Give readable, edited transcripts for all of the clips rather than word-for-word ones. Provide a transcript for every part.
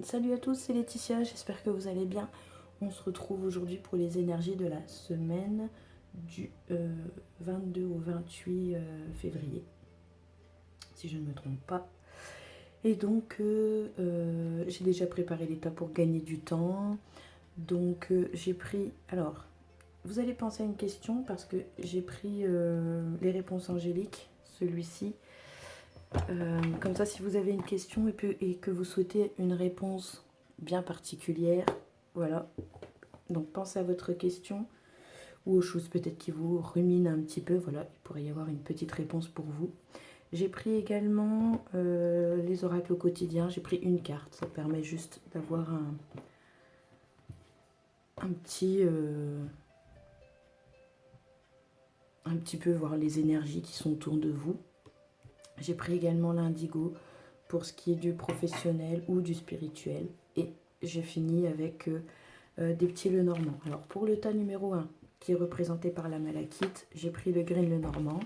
Salut à tous, c'est Laetitia, j'espère que vous allez bien. On se retrouve aujourd'hui pour les énergies de la semaine du 22 au 28 février, si je ne me trompe pas. Et donc, j'ai déjà préparé les tas pour gagner du temps. Donc, j'ai pris... Alors, vous allez penser à une question parce que j'ai pris les réponses angéliques, celui-ci. Comme ça, si vous avez une question et que vous souhaitez une réponse bien particulière, voilà. Donc pensez à votre question ou aux choses peut-être qui vous ruminent un petit peu. Voilà, il pourrait y avoir une petite réponse pour vous. J'ai pris également les oracles au quotidien. J'ai pris une carte. Ça permet juste d'avoir un petit peu voir les énergies qui sont autour de vous. J'ai pris également l'indigo pour ce qui est du professionnel ou du spirituel. Et j'ai fini avec des petits Lenormand. Alors pour le tas numéro 1, qui est représenté par la malachite, j'ai pris le green Lenormand.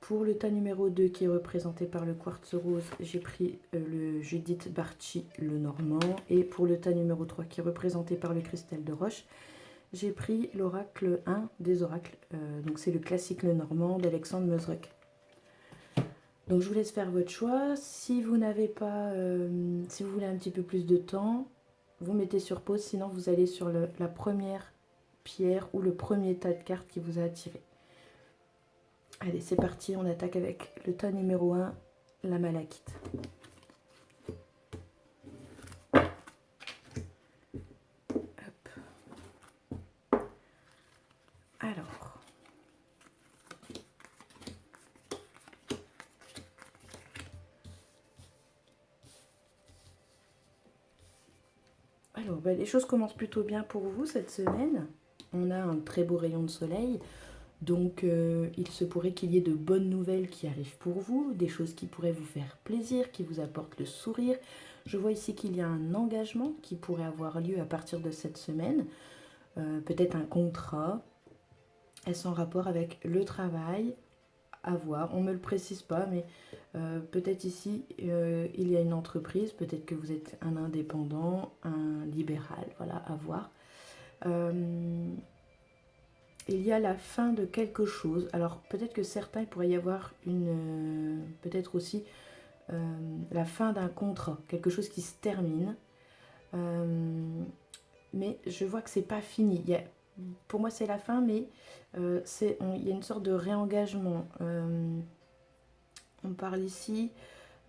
Pour le tas numéro 2, qui est représenté par le quartz rose, j'ai pris le Judith Barchi Lenormand. Et pour le tas numéro 3, qui est représenté par le cristal de roche, j'ai pris l'oracle 1 des oracles. Donc c'est le classique Lenormand d'Alexandre Mezrec. Donc je vous laisse faire votre choix. Si vous n'avez pas, si vous voulez un petit peu plus de temps, vous mettez sur pause. Sinon vous allez sur la première pierre ou le premier tas de cartes qui vous a attiré. Allez, c'est parti. On attaque avec le tas numéro 1, la malachite. Hop. Alors. Les choses commencent plutôt bien pour vous cette semaine. On a un très beau rayon de soleil. Donc, il se pourrait qu'il y ait de bonnes nouvelles qui arrivent pour vous, des choses qui pourraient vous faire plaisir, qui vous apportent le sourire. Je vois ici qu'il y a un engagement qui pourrait avoir lieu à partir de cette semaine. Peut-être un contrat. Est-ce en rapport avec le travail? À voir. On ne me le précise pas, mais peut-être ici, il y a une entreprise. Peut-être que vous êtes un indépendant, un libéral. Voilà, à voir. Il y a la fin de quelque chose. Alors peut-être que certains, il pourrait y avoir peut-être aussi la fin d'un contrat, quelque chose qui se termine. Mais je vois que c'est pas fini. Pour moi, c'est la fin, mais il y a une sorte de réengagement. On parle ici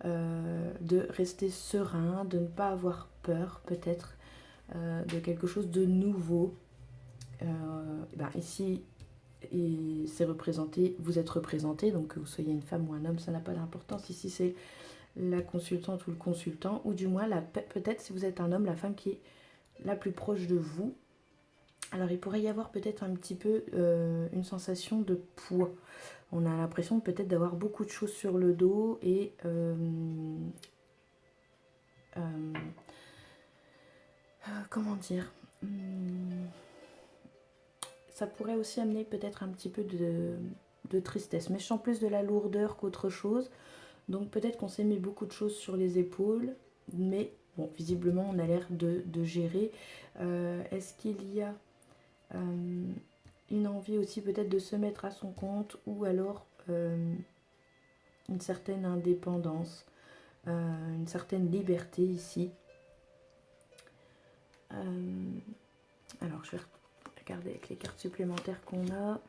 de rester serein, de ne pas avoir peur, peut-être, de quelque chose de nouveau. Ici, c'est représenté, vous êtes représenté, donc que vous soyez une femme ou un homme, ça n'a pas d'importance. Ici, c'est la consultante ou le consultant, ou du moins, peut-être si vous êtes un homme, la femme qui est la plus proche de vous. Alors, il pourrait y avoir peut-être un petit peu une sensation de poids. On a l'impression peut-être d'avoir beaucoup de choses sur le dos et comment dire, ça pourrait aussi amener peut-être un petit peu de tristesse. Mais je sens plus de la lourdeur qu'autre chose. Donc peut-être qu'on s'est mis beaucoup de choses sur les épaules. Mais bon, visiblement, on a l'air de gérer. Est-ce qu'il y a une envie aussi peut-être de se mettre à son compte ou alors une certaine indépendance, une certaine liberté ici. Alors, je vais regarder avec les cartes supplémentaires qu'on a.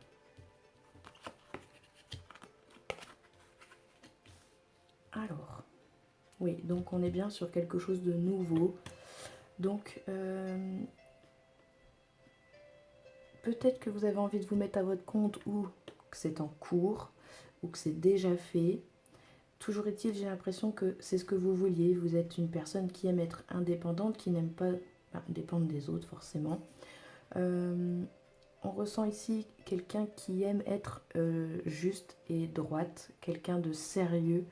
Alors, oui, donc on est bien sur quelque chose de nouveau. Donc, peut-être que vous avez envie de vous mettre à votre compte ou que c'est en cours ou que c'est déjà fait. Toujours est-il, j'ai l'impression que c'est ce que vous vouliez. Vous êtes une personne qui aime être indépendante, qui n'aime pas dépendre des autres forcément. On ressent ici quelqu'un qui aime être juste et droite, quelqu'un de sérieux,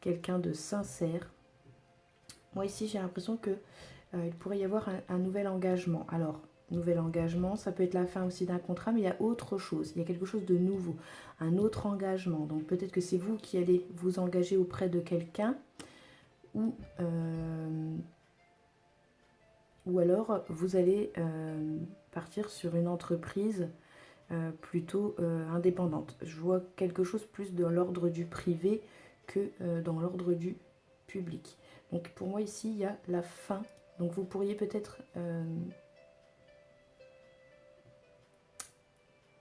quelqu'un de sincère. Moi ici j'ai l'impression que il pourrait y avoir un nouvel engagement. Alors, nouvel engagement, ça peut être la fin aussi d'un contrat, mais il y a autre chose, il y a quelque chose de nouveau, un autre engagement. Donc peut-être que c'est vous qui allez vous engager auprès de quelqu'un ou ou alors vous allez partir sur une entreprise plutôt indépendante. Je vois quelque chose plus dans l'ordre du privé que dans l'ordre du public. Donc pour moi ici, il y a la fin. Donc vous pourriez peut-être...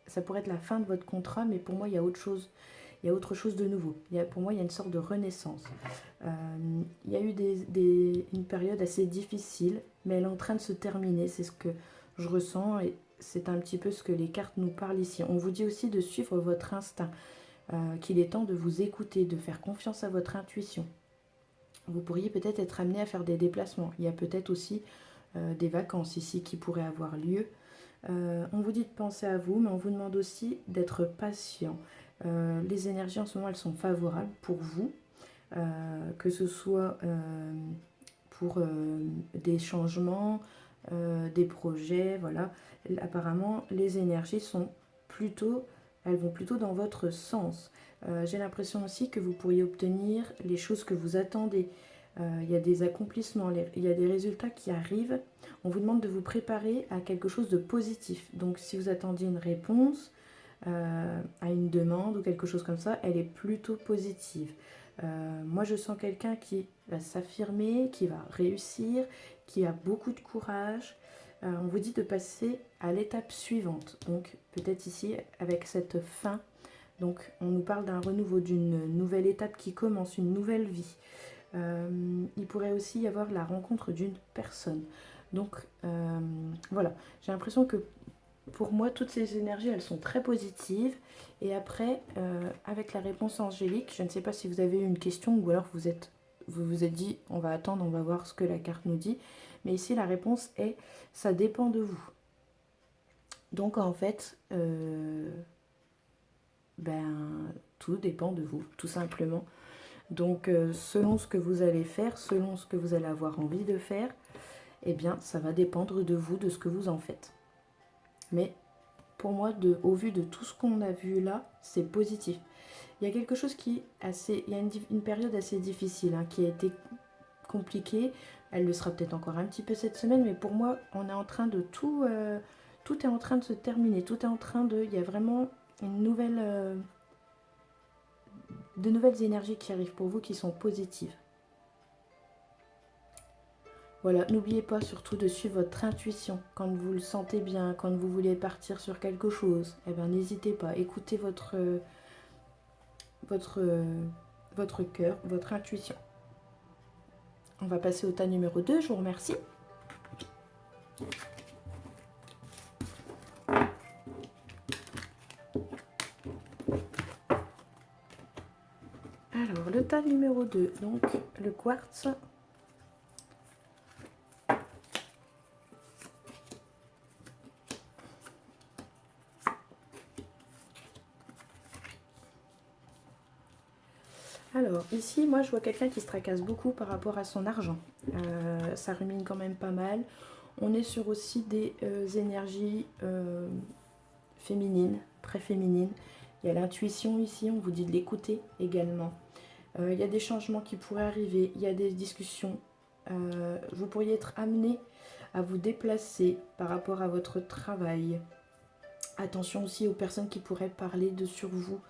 ça pourrait être la fin de votre contrat, mais pour moi, il y a autre chose. Il y a autre chose de nouveau. Pour moi, il y a une sorte de renaissance. Il y a eu une période assez difficile, mais elle est en train de se terminer. C'est ce que je ressens et c'est un petit peu ce que les cartes nous parlent ici. On vous dit aussi de suivre votre instinct, qu'il est temps de vous écouter, de faire confiance à votre intuition. Vous pourriez peut-être être amené à faire des déplacements. Il y a peut-être aussi des vacances ici qui pourraient avoir lieu. On vous dit de penser à vous, mais on vous demande aussi d'être patient. Les énergies en ce moment, elles sont favorables pour vous, que ce soit pour des changements, des projets, voilà. Apparemment, les énergies sont plutôt, elles vont plutôt dans votre sens. J'ai l'impression aussi que vous pourriez obtenir les choses que vous attendez. Il y a des accomplissements, il y a des résultats qui arrivent. On vous demande de vous préparer à quelque chose de positif. Donc si vous attendiez une réponse à une demande ou quelque chose comme ça, elle est plutôt positive. Moi je sens quelqu'un qui va s'affirmer, qui va réussir, qui a beaucoup de courage. On vous dit de passer à l'étape suivante. Donc peut-être ici avec cette fin. Donc on nous parle d'un renouveau, d'une nouvelle étape qui commence, une nouvelle vie. Il pourrait aussi y avoir la rencontre d'une personne. Donc voilà, j'ai l'impression que pour moi, toutes ces énergies, elles sont très positives. Et après, avec la réponse angélique, je ne sais pas si vous avez eu une question ou alors vous vous êtes dit, on va attendre, on va voir ce que la carte nous dit. Mais ici, la réponse est, ça dépend de vous. Donc en fait, tout dépend de vous, tout simplement. Donc selon ce que vous allez faire, selon ce que vous allez avoir envie de faire, eh bien ça va dépendre de vous, de ce que vous en faites. Mais pour moi, au vu de tout ce qu'on a vu là, c'est positif. Il y a quelque chose qui est assez... Il y a une période assez difficile qui a été compliquée. Elle le sera peut-être encore un petit peu cette semaine, mais pour moi, on est en train de tout... tout est en train de se terminer. Tout est en train de... Il y a vraiment une nouvelle... de nouvelles énergies qui arrivent pour vous qui sont positives. Voilà, n'oubliez pas surtout de suivre votre intuition. Quand vous le sentez bien, quand vous voulez partir sur quelque chose, eh ben, n'hésitez pas. Écoutez votre cœur, votre intuition. On va passer au tas numéro 2, je vous remercie. Alors, le tas numéro 2, donc le quartz. Alors, ici, moi, je vois quelqu'un qui se tracasse beaucoup par rapport à son argent. Ça rumine quand même pas mal. On est sur aussi des énergies féminines, très féminines. Il y a l'intuition ici, on vous dit de l'écouter également. Il y a des changements qui pourraient arriver, il y a des discussions. Vous pourriez être amené à vous déplacer par rapport à votre travail. Attention aussi aux personnes qui pourraient parler sur vous.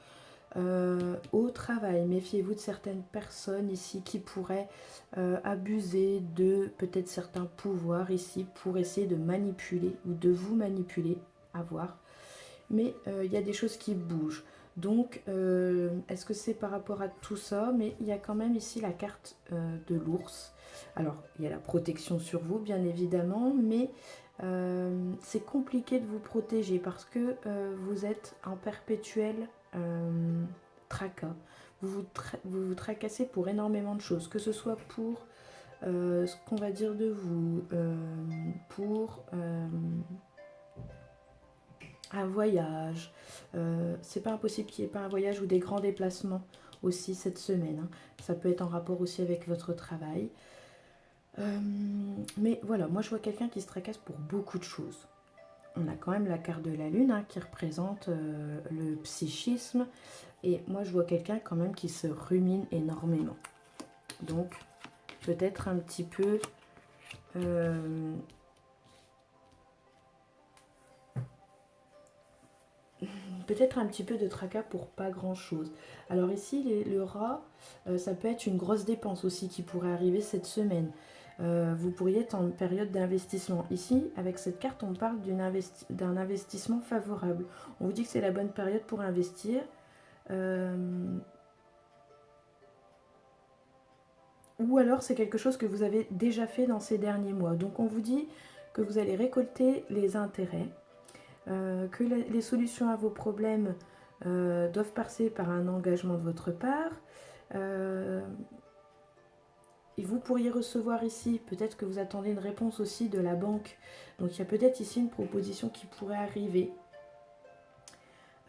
Au travail, méfiez-vous de certaines personnes ici qui pourraient abuser de peut-être certains pouvoirs ici pour essayer de manipuler ou de vous manipuler, à voir. Mais il y a des choses qui bougent. Donc, est-ce que c'est par rapport à tout ça? Mais il y a quand même ici la carte de l'ours. Alors, il y a la protection sur vous, bien évidemment, mais c'est compliqué de vous protéger parce que vous êtes en perpétuel tracas. Vous vous tracassez pour énormément de choses, que ce soit pour ce qu'on va dire de vous, pour un voyage. C'est pas impossible qu'il n'y ait pas un voyage ou des grands déplacements aussi cette semaine. Ça peut être en rapport aussi avec votre travail. Mais voilà, moi je vois quelqu'un qui se tracasse pour beaucoup de choses. On a quand même la carte de la lune qui représente le psychisme. Et moi je vois quelqu'un quand même qui se rumine énormément. Donc peut-être un petit peu peut-être un petit peu de tracas pour pas grand-chose. Alors ici, le rat, ça peut être une grosse dépense aussi qui pourrait arriver cette semaine. Vous pourriez être en période d'investissement. Ici, avec cette carte, on parle d'un investissement favorable. On vous dit que c'est la bonne période pour investir. Ou alors c'est quelque chose que vous avez déjà fait dans ces derniers mois. Donc on vous dit que vous allez récolter les intérêts, que les solutions à vos problèmes doivent passer par un engagement de votre part. Et vous pourriez recevoir ici, peut-être que vous attendez une réponse aussi de la banque. Donc il y a peut-être ici une proposition qui pourrait arriver.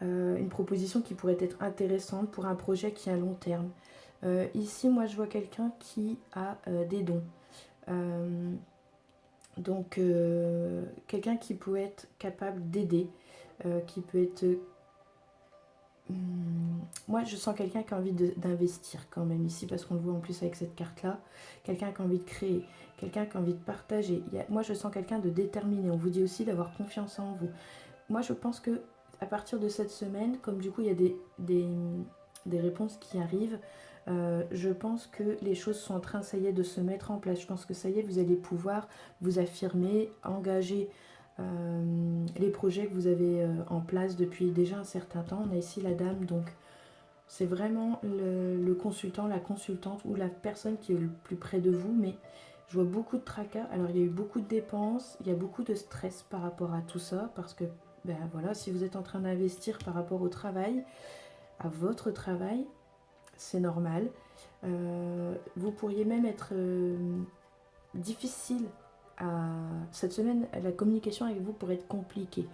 Une proposition qui pourrait être intéressante pour un projet qui est à long terme. Ici, moi, je vois quelqu'un qui a des dons. Donc, quelqu'un qui peut être capable d'aider, qui peut être... moi, je sens quelqu'un qui a envie d'investir quand même ici, parce qu'on le voit en plus avec cette carte-là. Quelqu'un qui a envie de créer, quelqu'un qui a envie de partager. Moi, je sens quelqu'un de déterminé. On vous dit aussi d'avoir confiance en vous. Moi, je pense que à partir de cette semaine, comme du coup, il y a des réponses qui arrivent, je pense que les choses sont en train, ça y est, de se mettre en place. Je pense que ça y est, vous allez pouvoir vous affirmer, engager les projets que vous avez en place depuis déjà un certain temps. On a ici la dame, donc c'est vraiment le consultant, la consultante ou la personne qui est le plus près de vous, mais je vois beaucoup de tracas. Alors il y a eu beaucoup de dépenses, il y a beaucoup de stress par rapport à tout ça, parce que ben voilà, si vous êtes en train d'investir par rapport au travail, à votre travail, c'est normal. Vous pourriez même être difficile cette semaine, la communication avec vous pourrait être compliquée.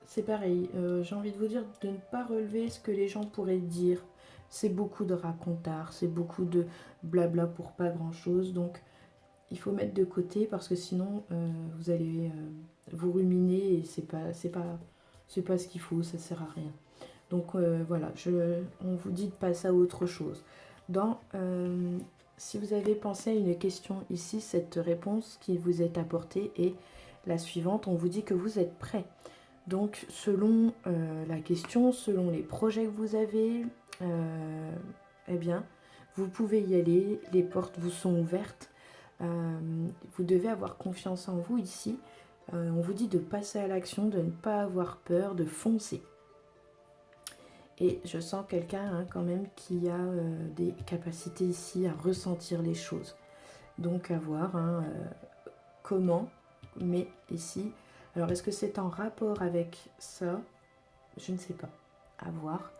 C'est pareil, j'ai envie de vous dire de ne pas relever ce que les gens pourraient dire. C'est beaucoup de racontars, c'est beaucoup de blabla pour pas grand chose. Donc il faut mettre de côté parce que sinon vous allez vous ruminer et c'est pas ce qu'il faut, ça sert à rien. Donc voilà, on vous dit de passer à autre chose. Si vous avez pensé à une question ici, cette réponse qui vous est apportée est la suivante. On vous dit que vous êtes prêt. Donc selon la question, selon les projets que vous avez, eh bien, vous pouvez y aller. Les portes vous sont ouvertes. Vous devez avoir confiance en vous ici. On vous dit de passer à l'action, de ne pas avoir peur, de foncer. Et je sens quelqu'un quand même qui a des capacités ici à ressentir les choses. Donc à voir comment, mais ici. Alors est-ce que c'est en rapport avec ça? Je ne sais pas. À voir.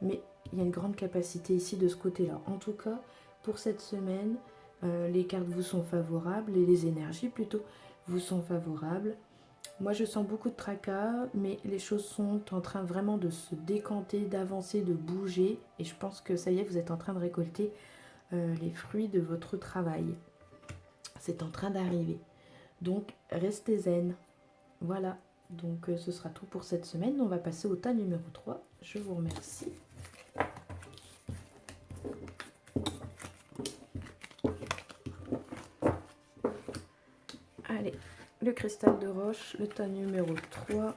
Mais il y a une grande capacité ici de ce côté-là. En tout cas, pour cette semaine, les cartes vous sont favorables et les énergies plutôt vous sont favorables. Moi, je sens beaucoup de tracas, mais les choses sont en train vraiment de se décanter, d'avancer, de bouger. Et je pense que ça y est, vous êtes en train de récolter les fruits de votre travail. C'est en train d'arriver. Donc, restez zen. Voilà. Donc, ce sera tout pour cette semaine. On va passer au tas numéro 3. Je vous remercie. Allez, le cristal de roche, le tas numéro 3.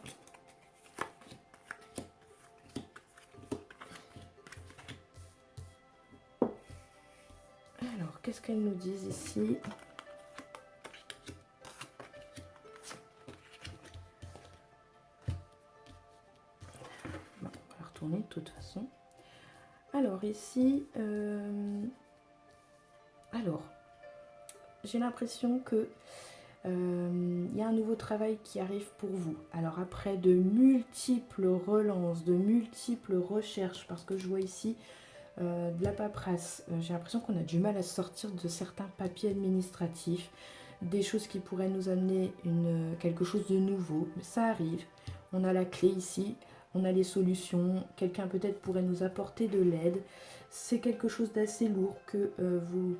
Alors, qu'est-ce qu'elles nous disent ici? Bon, on va retourner de toute façon. Alors, ici, j'ai l'impression que il y a un nouveau travail qui arrive pour vous. Alors après de multiples relances, de multiples recherches, parce que je vois ici de la paperasse, j'ai l'impression qu'on a du mal à sortir de certains papiers administratifs, des choses qui pourraient nous amener quelque chose de nouveau. Mais ça arrive, on a la clé ici, on a les solutions, quelqu'un peut-être pourrait nous apporter de l'aide. C'est quelque chose d'assez lourd que vous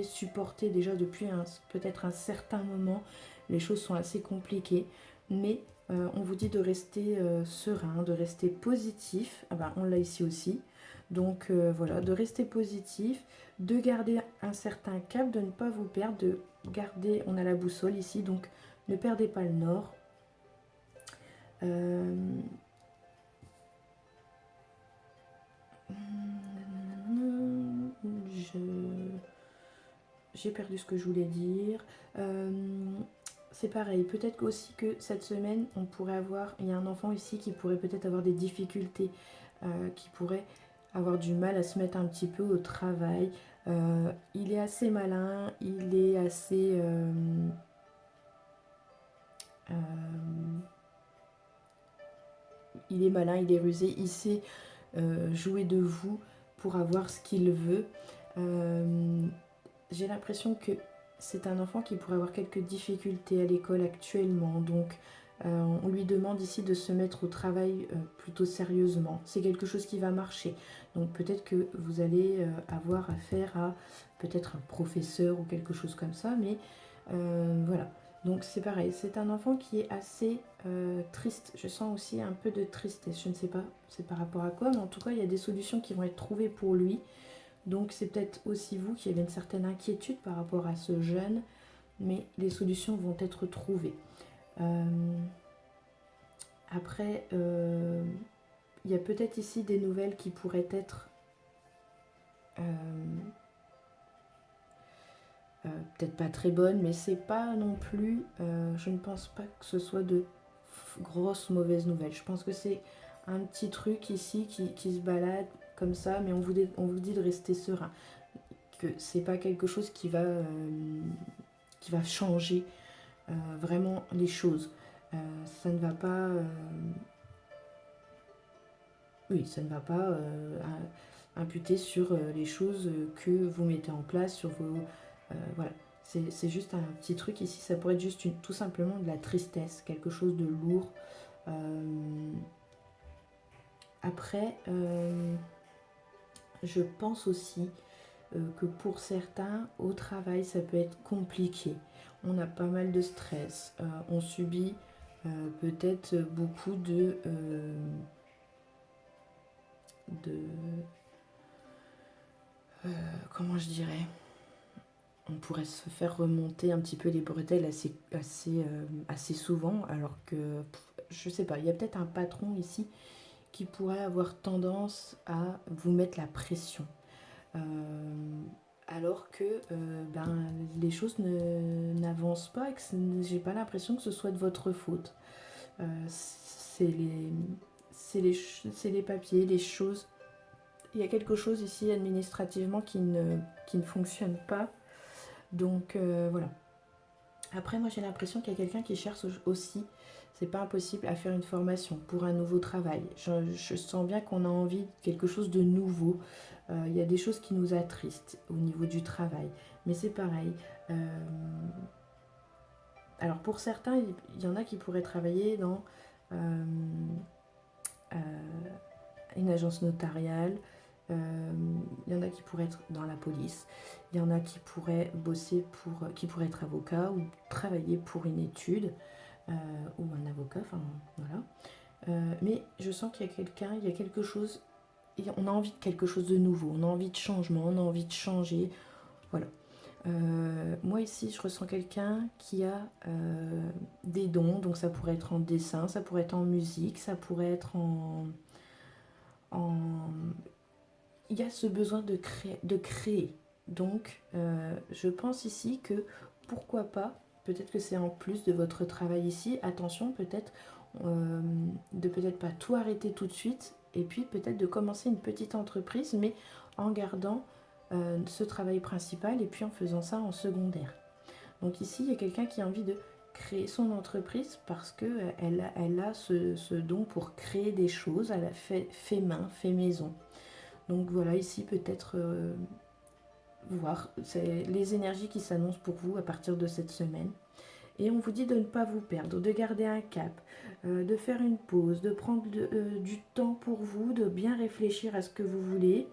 supporter déjà depuis peut-être un certain moment. Les choses sont assez compliquées, mais on vous dit de rester serein, de rester positif. Ah ben, on l'a ici aussi. Donc voilà, de rester positif, de garder un certain cap, de ne pas vous perdre, de garder, on a la boussole ici, donc ne perdez pas le nord. J'ai perdu ce que je voulais dire. C'est pareil, peut-être aussi que cette semaine, on pourrait avoir... Il y a un enfant ici qui pourrait peut-être avoir des difficultés, qui pourrait avoir du mal à se mettre un petit peu au travail. Il est assez malin, il est assez... il est malin, il est rusé, il sait jouer de vous pour avoir ce qu'il veut. J'ai l'impression que c'est un enfant qui pourrait avoir quelques difficultés à l'école actuellement, donc on lui demande ici de se mettre au travail plutôt sérieusement. C'est quelque chose qui va marcher, donc peut-être que vous allez avoir affaire à peut-être un professeur ou quelque chose comme ça, mais voilà. Donc c'est pareil, c'est un enfant qui est assez triste. Je sens aussi un peu de tristesse, je ne sais pas c'est par rapport à quoi, mais en tout cas il y a des solutions qui vont être trouvées pour lui. Donc c'est peut-être aussi vous qui avez une certaine inquiétude par rapport à ce jeune, mais les solutions vont être trouvées. Après, il y a peut-être ici des nouvelles qui pourraient être peut-être pas très bonnes, mais c'est pas non plus, je ne pense pas que ce soit de grosses mauvaises nouvelles. Je pense que c'est un petit truc ici qui se balade comme ça, mais on vous dit de rester serein. Que c'est pas quelque chose qui va changer vraiment les choses. Ça ne va pas... oui, ça ne va pas imputer sur les choses que vous mettez en place, sur vos... voilà. C'est juste un petit truc ici, ça pourrait être juste tout simplement de la tristesse, quelque chose de lourd. Après, je pense aussi que pour certains, au travail, ça peut être compliqué. On a pas mal de stress, on subit peut-être beaucoup de comment je dirais, on pourrait se faire remonter un petit peu les bretelles assez souvent, alors que, je sais pas, il y a peut-être un patron ici qui pourrait avoir tendance à vous mettre la pression. Alors que les choses n'avancent pas et que j'ai pas l'impression que ce soit de votre faute. C'est les papiers, les choses. Il y a quelque chose ici administrativement qui ne fonctionne pas. Donc voilà. Après, moi j'ai l'impression qu'il y a quelqu'un qui cherche aussi, c'est pas impossible, à faire une formation pour un nouveau travail. Je sens bien qu'on a envie de quelque chose de nouveau. Il y a des choses qui nous attristent au niveau du travail. Mais c'est pareil. Alors pour certains, il y en a qui pourraient travailler dans une agence notariale. Il y en a qui pourraient être dans la police. Il y en a qui pourraient bosser qui pourraient être avocat ou travailler pour une étude ou un avocat. Enfin voilà. Mais je sens qu'il y a quelqu'un, il y a quelque chose. On a envie de quelque chose de nouveau. On a envie de changement. On a envie de changer. Voilà. Moi ici, je ressens quelqu'un qui a des dons. Donc ça pourrait être en dessin, ça pourrait être en musique, ça pourrait être en il y a ce besoin de créer. Donc, je pense ici que, pourquoi pas, peut-être que c'est en plus de votre travail ici, attention, peut-être de peut-être pas tout arrêter tout de suite, et puis peut-être de commencer une petite entreprise, mais en gardant ce travail principal, et puis en faisant ça en secondaire. Donc ici, il y a quelqu'un qui a envie de créer son entreprise parce qu'elle a ce don pour créer des choses, elle a fait main, fait maison. Donc voilà, ici peut-être voir les énergies qui s'annoncent pour vous à partir de cette semaine. Et on vous dit de ne pas vous perdre, de garder un cap, de faire une pause, de prendre du temps pour vous, de bien réfléchir à ce que vous voulez.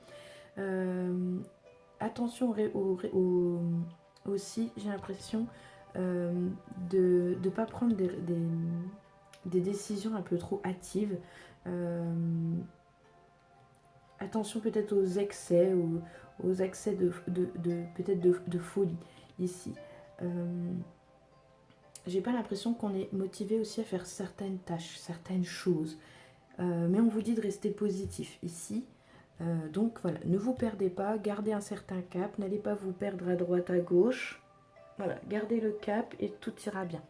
Attention aussi, j'ai l'impression, de ne pas prendre des décisions un peu trop hâtives. Attention peut-être aux excès ou aux accès peut-être de folie ici. j'ai pas l'impression qu'on est motivé aussi à faire certaines tâches, certaines choses. Mais on vous dit de rester positif ici. Donc voilà, ne vous perdez pas, gardez un certain cap, n'allez pas vous perdre à droite, à gauche. Voilà, gardez le cap et tout ira bien.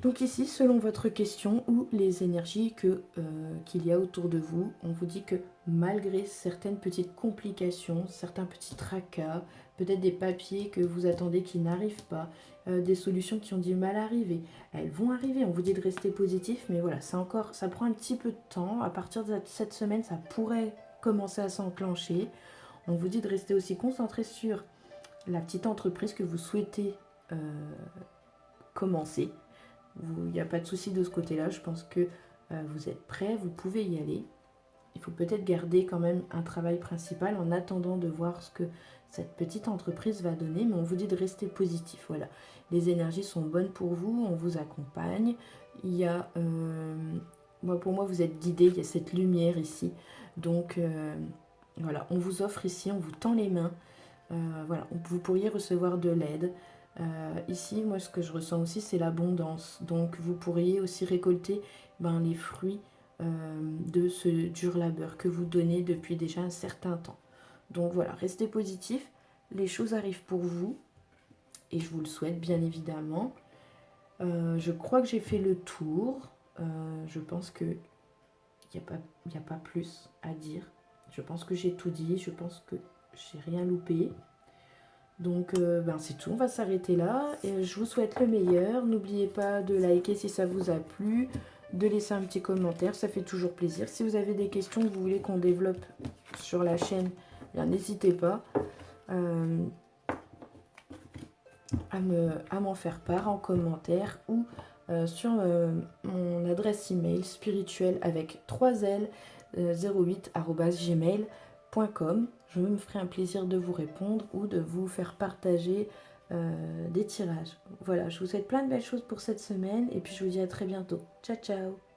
Donc ici, selon votre question ou les énergies qu'il y a autour de vous, on vous dit que malgré certaines petites complications, certains petits tracas, peut-être des papiers que vous attendez qui n'arrivent pas, des solutions qui ont du mal à arriver, elles vont arriver. On vous dit de rester positif, mais voilà, ça prend un petit peu de temps. À partir de cette semaine, ça pourrait commencer à s'enclencher. On vous dit de rester aussi concentré sur la petite entreprise que vous souhaitez commencer. Il n'y a pas de souci de ce côté-là. Je pense que vous êtes prêts, vous pouvez y aller. Il faut peut-être garder quand même un travail principal en attendant de voir ce que cette petite entreprise va donner. Mais on vous dit de rester positif. Voilà. Les énergies sont bonnes pour vous, on vous accompagne. Il y a, pour moi, vous êtes guidés. Il y a cette lumière ici. Donc, voilà, on vous offre ici, on vous tend les mains. Voilà, vous pourriez recevoir de l'aide. Ici, moi, ce que je ressens aussi, c'est l'abondance. Donc, vous pourriez aussi récolter les fruits de ce dur labeur que vous donnez depuis déjà un certain temps. Donc, voilà, restez positif. Les choses arrivent pour vous. Et je vous le souhaite, bien évidemment. Je crois que j'ai fait le tour. Je pense qu'il n'y a pas plus à dire. Je pense que j'ai tout dit. Je pense que j'ai rien loupé. Donc c'est tout, on va s'arrêter là. Et je vous souhaite le meilleur. N'oubliez pas de liker si ça vous a plu, de laisser un petit commentaire, ça fait toujours plaisir. Si vous avez des questions que vous voulez qu'on développe sur la chaîne, n'hésitez pas à m'en faire part en commentaire ou sur mon adresse email spirituelle avec 3L 08@gmail.com. Je me ferai un plaisir de vous répondre ou de vous faire partager des tirages. Voilà, je vous souhaite plein de belles choses pour cette semaine et puis je vous dis à très bientôt. Ciao, ciao!